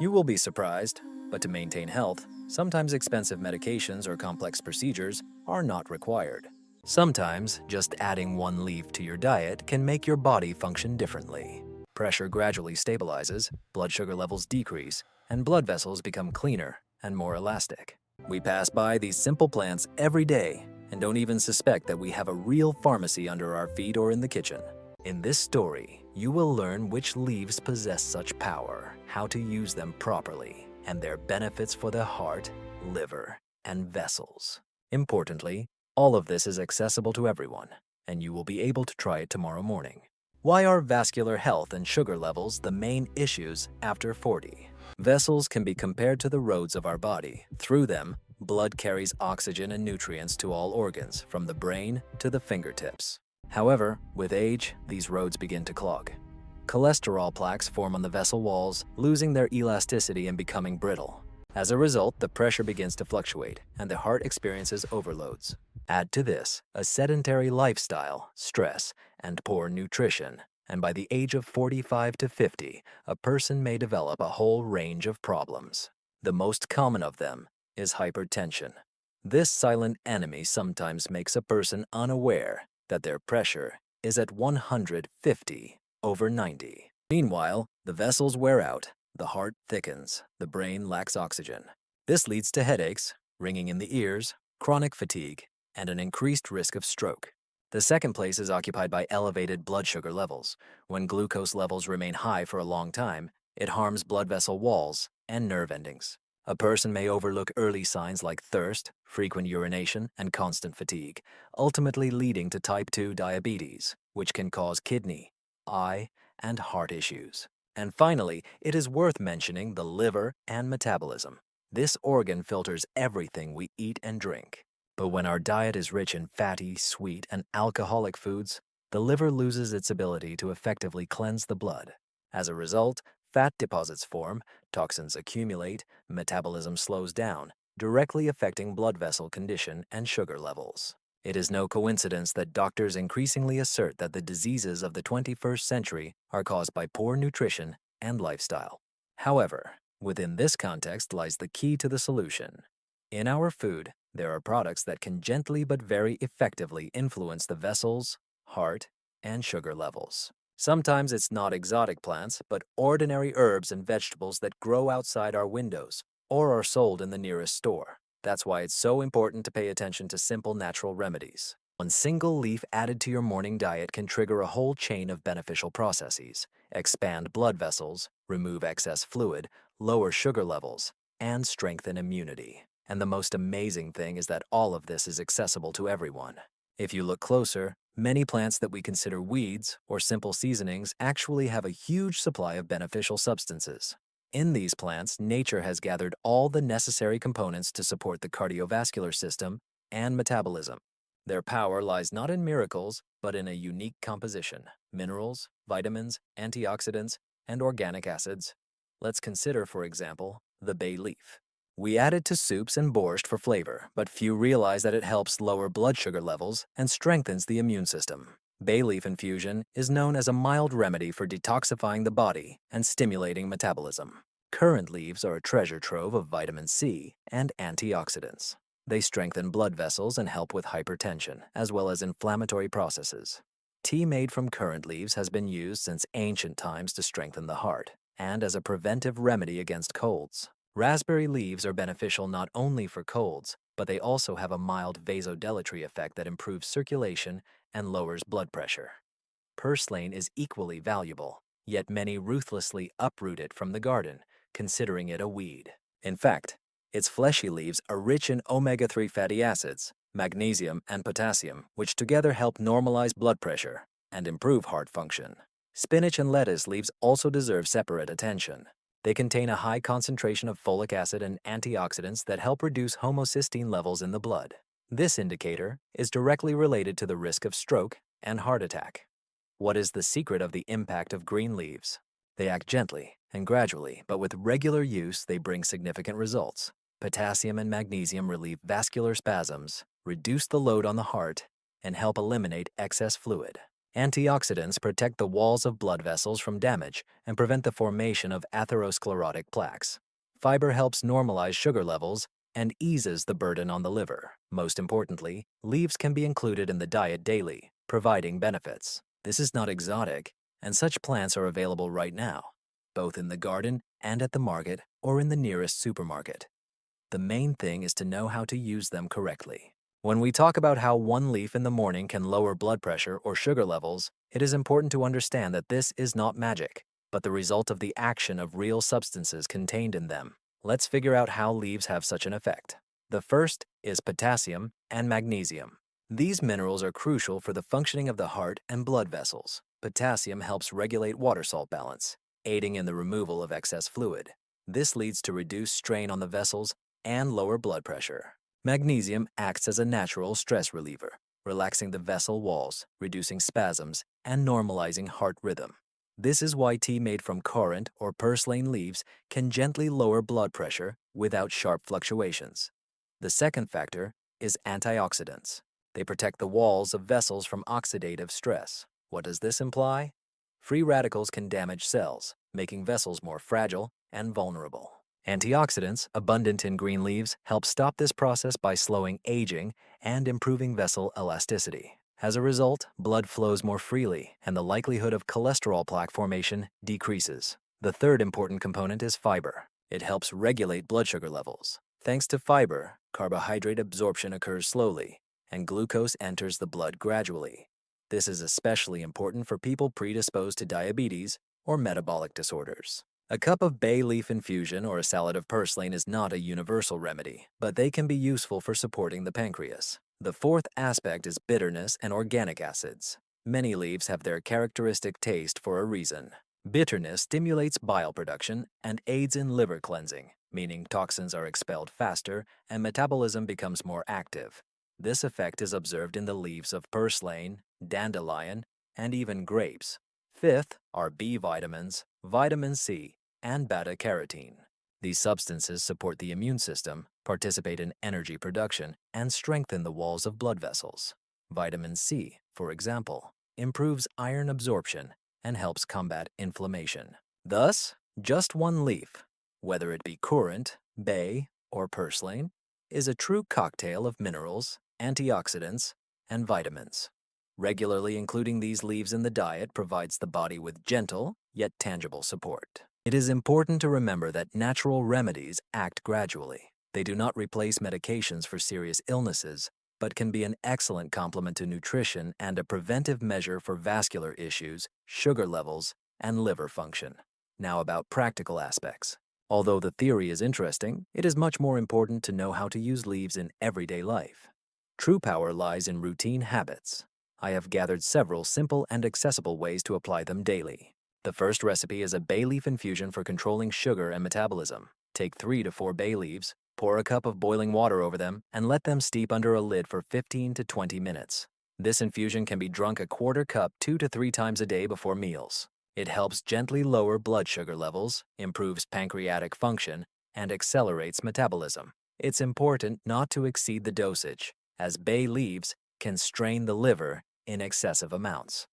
You will be surprised, but to maintain health, sometimes expensive medications or complex procedures are not required. Sometimes, just adding one leaf to your diet can make your body function differently. Pressure gradually stabilizes, blood sugar levels decrease, and blood vessels become cleaner and more elastic. We pass by these simple plants every day and don't even suspect that we have a real pharmacy under our feet or in the kitchen. In this story, you will learn which leaves possess such power, how to use them properly, and their benefits for the heart, liver, and vessels. Importantly, all of this is accessible to everyone, and you will be able to try it tomorrow morning. Why are vascular health and sugar levels the main issues after 40? Vessels can be compared to the roads of our body. Through them, blood carries oxygen and nutrients to all organs, from the brain to the fingertips. However, with age, these roads begin to clog. Cholesterol plaques form on the vessel walls, losing their elasticity and becoming brittle. As a result, the pressure begins to fluctuate, and the heart experiences overloads. Add to this a sedentary lifestyle, stress, and poor nutrition, and by the age of 45 to 50, a person may develop a whole range of problems. The most common of them is hypertension. This silent enemy sometimes makes a person unaware that their pressure is at 150/90. Meanwhile, the vessels wear out, the heart thickens, the brain lacks oxygen. This leads to headaches, ringing in the ears, chronic fatigue, and an increased risk of stroke. The second place is occupied by elevated blood sugar levels. When glucose levels remain high for a long time, it harms blood vessel walls and nerve endings. A person may overlook early signs like thirst, frequent urination, and constant fatigue, ultimately leading to type 2 diabetes, which can cause kidney, eye, and heart issues. And finally, it is worth mentioning the liver and metabolism. This organ filters everything we eat and drink. But when our diet is rich in fatty, sweet, and alcoholic foods, the liver loses its ability to effectively cleanse the blood. As a result, fat deposits form, toxins accumulate, metabolism slows down, directly affecting blood vessel condition and sugar levels. It is no coincidence that doctors increasingly assert that the diseases of the 21st century are caused by poor nutrition and lifestyle. However, within this context lies the key to the solution. In our food, there are products that can gently but very effectively influence the vessels, heart, and sugar levels. Sometimes it's not exotic plants, but ordinary herbs and vegetables that grow outside our windows or are sold in the nearest store. That's why it's so important to pay attention to simple natural remedies. One single leaf added to your morning diet can trigger a whole chain of beneficial processes, expand blood vessels, remove excess fluid, lower sugar levels, and strengthen immunity. And the most amazing thing is that all of this is accessible to everyone. If you look closer, many plants that we consider weeds or simple seasonings actually have a huge supply of beneficial substances. In these plants, nature has gathered all the necessary components to support the cardiovascular system and metabolism. Their power lies not in miracles, but in a unique composition: minerals, vitamins, antioxidants, and organic acids. Let's consider, for example, the bay leaf. We add it to soups and borscht for flavor, but few realize that it helps lower blood sugar levels and strengthens the immune system. Bay leaf infusion is known as a mild remedy for detoxifying the body and stimulating metabolism. Currant leaves are a treasure trove of vitamin C and antioxidants. They strengthen blood vessels and help with hypertension, as well as inflammatory processes. Tea made from currant leaves has been used since ancient times to strengthen the heart and as a preventive remedy against colds. Raspberry leaves are beneficial not only for colds, but they also have a mild vasodilatory effect that improves circulation and lowers blood pressure. Purslane is equally valuable, yet many ruthlessly uproot it from the garden, considering it a weed. In fact, its fleshy leaves are rich in omega-3 fatty acids, magnesium, and potassium, which together help normalize blood pressure and improve heart function. Spinach and lettuce leaves also deserve separate attention. They contain a high concentration of folic acid and antioxidants that help reduce homocysteine levels in the blood. This indicator is directly related to the risk of stroke and heart attack. What is the secret of the impact of green leaves? They act gently and gradually, but with regular use, they bring significant results. Potassium and magnesium relieve vascular spasms, reduce the load on the heart, and help eliminate excess fluid. Antioxidants protect the walls of blood vessels from damage and prevent the formation of atherosclerotic plaques. Fiber helps normalize sugar levels and eases the burden on the liver. Most importantly, leaves can be included in the diet daily, providing benefits. This is not exotic, and such plants are available right now, both in the garden and at the market or in the nearest supermarket. The main thing is to know how to use them correctly. When we talk about how one leaf in the morning can lower blood pressure or sugar levels, it is important to understand that this is not magic, but the result of the action of real substances contained in them. Let's figure out how leaves have such an effect. The first is potassium and magnesium. These minerals are crucial for the functioning of the heart and blood vessels. Potassium helps regulate water salt balance, aiding in the removal of excess fluid. This leads to reduced strain on the vessels and lower blood pressure. Magnesium acts as a natural stress reliever, relaxing the vessel walls, reducing spasms, and normalizing heart rhythm. This is why tea made from currant or purslane leaves can gently lower blood pressure without sharp fluctuations. The second factor is antioxidants. They protect the walls of vessels from oxidative stress. What does this imply? Free radicals can damage cells, making vessels more fragile and vulnerable. Antioxidants, abundant in green leaves, help stop this process by slowing aging and improving vessel elasticity. As a result, blood flows more freely, and the likelihood of cholesterol plaque formation decreases. The third important component is fiber. It helps regulate blood sugar levels. Thanks to fiber, carbohydrate absorption occurs slowly, and glucose enters the blood gradually. This is especially important for people predisposed to diabetes or metabolic disorders. A cup of bay leaf infusion or a salad of purslane is not a universal remedy, but they can be useful for supporting the pancreas. The fourth aspect is bitterness and organic acids. Many leaves have their characteristic taste for a reason. Bitterness stimulates bile production and aids in liver cleansing, meaning toxins are expelled faster and metabolism becomes more active. This effect is observed in the leaves of purslane, dandelion, and even grapes. Fifth are B vitamins, vitamin C, and beta-carotene. These substances support the immune system, participate in energy production, and strengthen the walls of blood vessels. Vitamin C, for example, improves iron absorption and helps combat inflammation. Thus, just one leaf, whether it be currant, bay, or purslane, is a true cocktail of minerals, antioxidants, and vitamins. Regularly including these leaves in the diet provides the body with gentle yet tangible support. It is important to remember that natural remedies act gradually. They do not replace medications for serious illnesses, but can be an excellent complement to nutrition and a preventive measure for vascular issues, sugar levels, and liver function. Now about practical aspects. Although the theory is interesting, it is much more important to know how to use leaves in everyday life. True power lies in routine habits. I have gathered several simple and accessible ways to apply them daily. The first recipe is a bay leaf infusion for controlling sugar and metabolism. Take 3 to 4 bay leaves, pour a cup of boiling water over them, and let them steep under a lid for 15 to 20 minutes. This infusion can be drunk a quarter cup 2 to 3 times a day before meals. It helps gently lower blood sugar levels, improves pancreatic function, and accelerates metabolism. It's important not to exceed the dosage, as bay leaves can strain the liver in excessive amounts.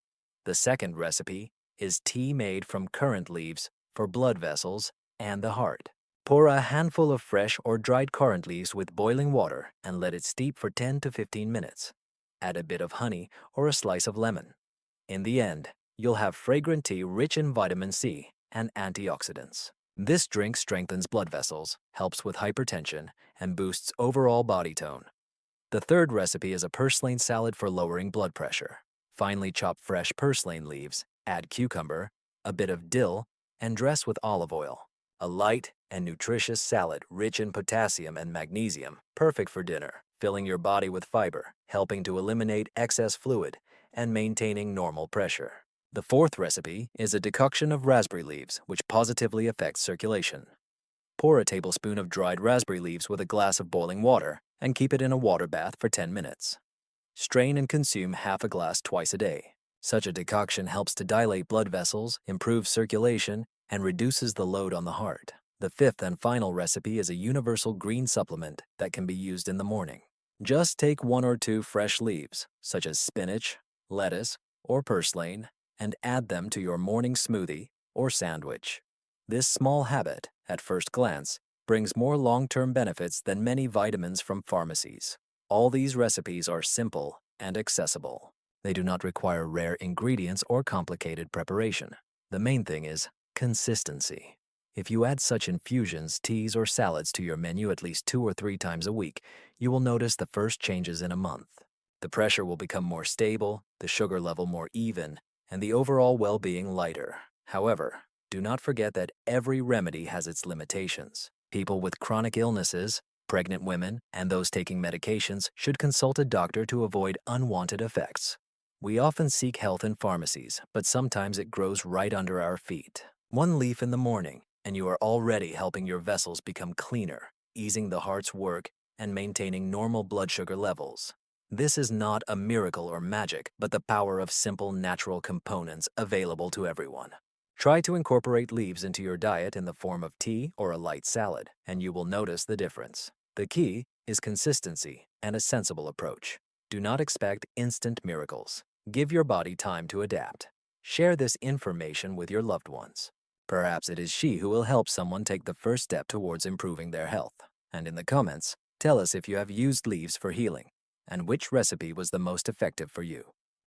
The second recipe is tea made from currant leaves for blood vessels and the heart. Pour a handful of fresh or dried currant leaves with boiling water and let it steep for 10 to 15 minutes. Add a bit of honey or a slice of lemon. In the end, you'll have fragrant tea rich in vitamin C and antioxidants. This drink strengthens blood vessels, helps with hypertension, and boosts overall body tone. The third recipe is a purslane salad for lowering blood pressure. Finely chop fresh purslane leaves, add cucumber, a bit of dill, and dress with olive oil. A light and nutritious salad rich in potassium and magnesium, perfect for dinner, filling your body with fiber, helping to eliminate excess fluid, and maintaining normal pressure. The fourth recipe is a decoction of raspberry leaves, which positively affects circulation. Pour a tablespoon of dried raspberry leaves with a glass of boiling water and keep it in a water bath for 10 minutes. Strain and consume half a glass twice a day. Such a decoction helps to dilate blood vessels, improves circulation, and reduces the load on the heart. The fifth and final recipe is a universal green supplement that can be used in the morning. Just take 1 or 2 fresh leaves, such as spinach, lettuce, or purslane and add them to your morning smoothie or sandwich. This small habit, at first glance, brings more long-term benefits than many vitamins from pharmacies. All these recipes are simple and accessible. They do not require rare ingredients or complicated preparation. The main thing is consistency. If you add such infusions, teas, or salads to your menu at least 2 or 3 times a week, you will notice the first changes in a month. The pressure will become more stable, the sugar level more even, and the overall well-being lighter. However, do not forget that every remedy has its limitations. People with chronic illnesses, pregnant women, and those taking medications should consult a doctor to avoid unwanted effects. We often seek health in pharmacies, but sometimes it grows right under our feet. One leaf in the morning, and you are already helping your vessels become cleaner, easing the heart's work, and maintaining normal blood sugar levels. This is not a miracle or magic, but the power of simple natural components available to everyone. Try to incorporate leaves into your diet in the form of tea or a light salad, and you will notice the difference. The key is consistency and a sensible approach. Do not expect instant miracles. Give your body time to adapt. Share this information with your loved ones. Perhaps it is she who will help someone take the first step towards improving their health. And in the comments, tell us if you have used leaves for healing and which recipe was the most effective for you.